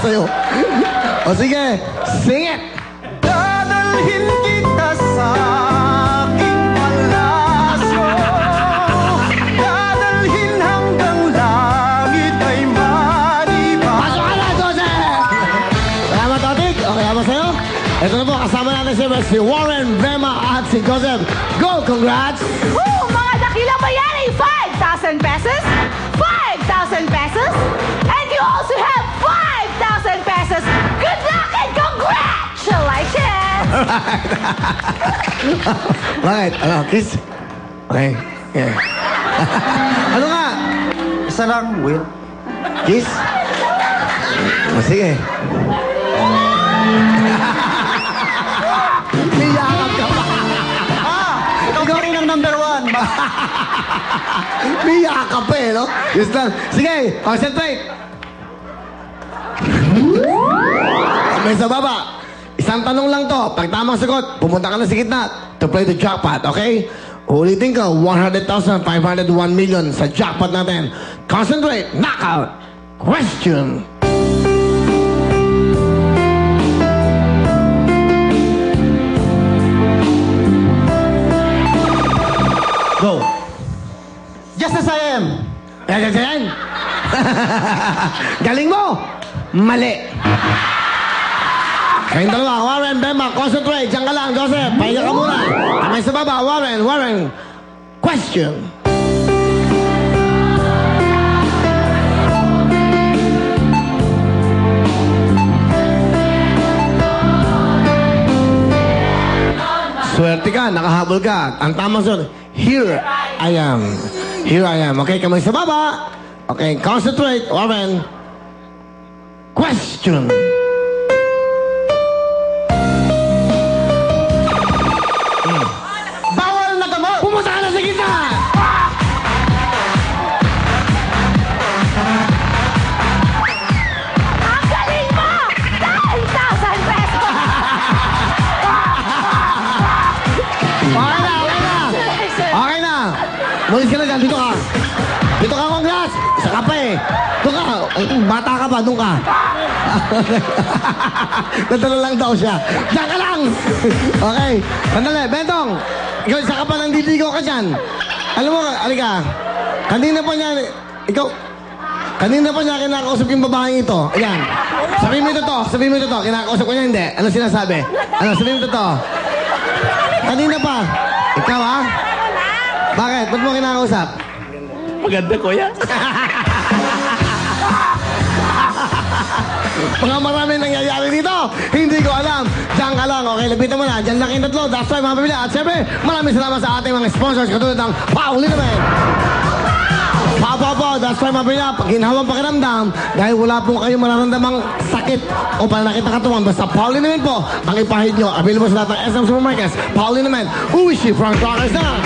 sa'yo. O sige, sing it! Dadalhin kita sa aking palasyo, dadalhin hanggang langit ay maniba. Pasok ka na, Joseph! Salamat, Otik. Okay, ako sa'yo. Ito na po, kasama natin si Warren, Bema, at si Joseph. Go, congrats! Woo! Mga dakilang bayani, 5,000 pesos, 5,000 pesos, and you also have 5,000 pesos. Good luck and congratulations! Bakit? Ano, kiss? Okay. Yeah. Ano nga? Isa lang, Will. Kiss? O, sige. Niyakap ka pa. Ikaw rin ang number 1. Niyakap pa eh, no? Yes lang. Sige, concentrate. May sa baba. Isang tanong lang to. Pag tamang sagot, pumunta ka na sa gitna to play the jackpot, okay? Ulitin ko, 100,000, 501 million sa jackpot natin. Concentrate. Knockout. Question. Go. Just as I am. Yan. Galing mo. Mali. Kayong dalawa, Warren, Bema, concentrate. Diyan ka lang, Joseph. Pahinga ka muna. Kamay sa baba, Warren. Question. Swerte ka, nakahabol ka. Ang tamang sunod, here I am. Here I am. Okay, kamay sa baba. Okay, concentrate, Warren. Question. Bawal na gamot. Pumunta ka na sa gitna! Ang galing mo! 9,000 pesos! Okay na. Mulis ka na dyan, dito ka. Dito ka, congrats. Isa ka pa eh. Doon ka. Bata ka pa, doon ka. Nadala lang daw siya. Diyan ka lang. Okay. Sandali, Bentong. Ikaw, isa ka pa nang diligaw ka dyan. Alam mo, alika. Kanina pa niya, kanina pa niya kinakausap yung babaeng ito. Ayan. Sabihin mo ito to. Kinakausap ko niya, hindi. Ano sinasabi? Sabihin mo ito to. Kanina pa. Ikaw, ha? Bakit? Ba't mo kinakausap? Maganda, kuya. Mga maraming nangyayari dito. Hindi ko alam. Diyan ka lang. Okay, lapitan mo na. Diyan lang yung tatlo. That's why, mga pamilya. At syempre, maraming salamat sa ating mga sponsors katulad ng Pauli naman. Po. That's why, mga pamilya, pag ginhawang pakiramdam, dahil wala pong kayong mararamdamang sakit o pananakit na katawan, basta Pauli naman po ang ipahid nyo. Available sa lahat ng SM Supermarkets. Pauli naman. Uwishi from Crackers na.